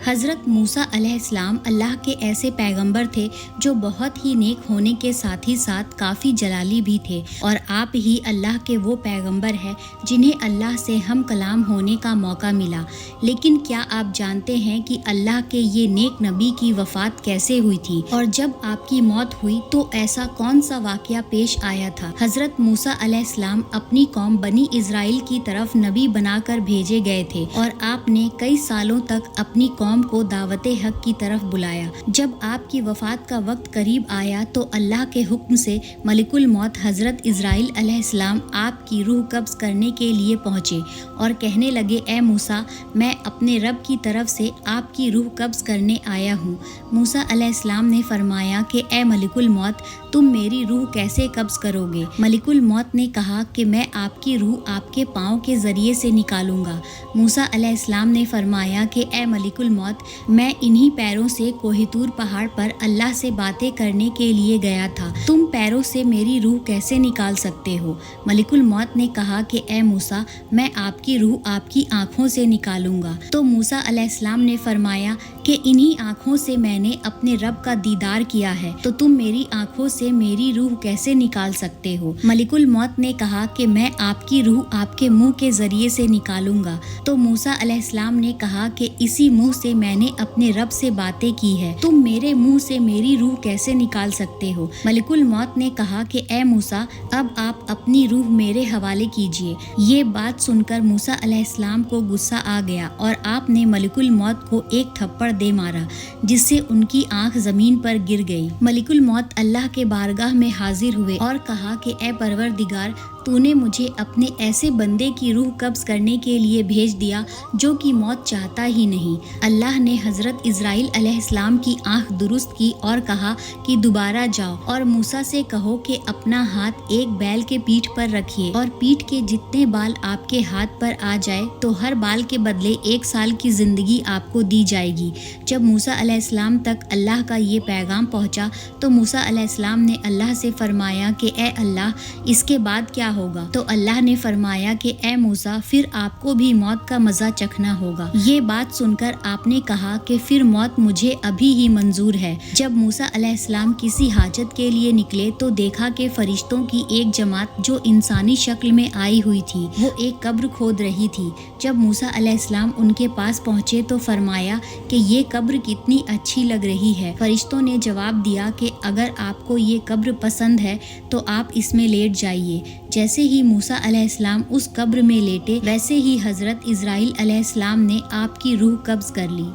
حضرت موسیٰ علیہ السلام اللہ کے ایسے پیغمبر تھے جو بہت ہی نیک ہونے کے ساتھ ہی ساتھ کافی جلالی بھی تھے، اور آپ ہی اللہ کے وہ پیغمبر ہیں جنہیں اللہ سے ہم کلام ہونے کا موقع ملا۔ لیکن کیا آپ جانتے ہیں کہ اللہ کے یہ نیک نبی کی وفات کیسے ہوئی تھی، اور جب آپ کی موت ہوئی تو ایسا کون سا واقعہ پیش آیا تھا؟ حضرت موسیٰ علیہ السلام اپنی قوم بنی اسرائیل کی طرف نبی بنا کر بھیجے گئے تھے، اور آپ نے کئی سالوں تک اپنی قوم کو دعوت حق کی طرف بلایا۔ جب آپ کی وفات کا وقت قریب آیا تو اللہ کے حکم سے ملک الموت حضرت اسرائیل علیہ السلام آپ کی روح قبض کرنے کے لیے پہنچے اور کہنے لگے، اے موسیٰ، میں اپنے رب کی طرف سے آپ کی روح قبض کرنے آیا ہوں۔ موسیٰ علیہ السلام نے فرمایا کہ اے ملک الموت، تم میری روح کیسے قبض کرو گے؟ ملک الموت نے کہا کہ میں آپ کی روح آپ کے پاؤں کے ذریعے سے نکالوں گا۔ موسیٰ علیہ السلام نے فرمایا کہ اے ملک الموت، میں انہی پیروں سے کوہ طور پہاڑ پر اللہ سے باتیں کرنے کے لیے گیا تھا، تم پیروں سے میری روح کیسے نکال سکتے ہو؟ ملک الموت نے کہا کہ اے موسیٰ، میں آپ کی روح آپ کی آنکھوں سے نکالوں گا۔ تو موسیٰ علیہ السلام نے فرمایا کہ انہی آنکھوں سے میں نے اپنے رب کا دیدار کیا ہے، تو تم میری آنکھوں سے میری روح کیسے نکال سکتے ہو؟ ملک الموت نے کہا کہ میں آپ کی روح آپ کے منہ کے ذریعے سے نکالوں گا۔ تو موسیٰ علیہ السلام نے کہا کہ اسی منہ سے میں نے اپنے رب سے باتیں کی ہے، تم میرے منہ سے میری روح کیسے نکال سکتے ہو؟ ملک الموت نے کہا کہ اے موسیٰ، اب آپ اپنی روح میرے حوالے کیجیے۔ یہ بات سن کر موسیٰ علیہ السلام کو غصہ آ گیا اور آپ نے ملک الموت کو ایک تھپڑ دے مارا، جس سے ان کی آنکھ زمین پر گر گئی۔ ملک الموت اللہ کے بارگاہ میں حاضر ہوئے اور کہا کہ اے پروردگار، تو نے مجھے اپنے ایسے بندے کی روح قبض کرنے کے لیے بھیج دیا جو کہ موت چاہتا ہی نہیں۔ اللہ نے حضرت اسرائیل علیہ السلام کی آنکھ درست کی اور کہا کہ دوبارہ جاؤ اور موسیٰ سے کہو کہ اپنا ہاتھ ایک بیل کے پیٹھ پر رکھیے، اور پیٹھ کے جتنے بال آپ کے ہاتھ پر آ جائے تو ہر بال کے بدلے 1 سال کی زندگی آپ کو دی جائے گی۔ جب موسیٰ علیہ السلام تک اللہ کا یہ پیغام پہنچا تو موسیٰ علیہ السلام نے اللہ سے فرمایا کہ اے اللہ، اس کے بعد کیا ہوگا؟ تو اللہ نے فرمایا کہ اے موسیٰ، پھر آپ کو بھی موت کا مزہ چکھنا ہوگا۔ یہ بات سن کر آپ نے کہا کہ پھر موت مجھے ابھی ہی منظور ہے۔ جب موسیٰ علیہ السلام کسی حاجت کے لیے نکلے تو دیکھا کہ فرشتوں کی ایک جماعت جو انسانی شکل میں آئی ہوئی تھی، وہ ایک قبر کھود رہی تھی۔ جب موسیٰ علیہ السلام ان کے پاس پہنچے تو فرمایا کہ یہ قبر کتنی اچھی لگ رہی ہے۔ فرشتوں نے جواب دیا کہ اگر آپ کو یہ قبر پسند ہے تو آپ اس میں لیٹ جائیے۔ جیسے ہی موسیٰ علیہ السلام اس قبر میں لیٹے، ویسے ہی حضرت اسرائیل علیہ السلام نے آپ کی روح قبض کر لی۔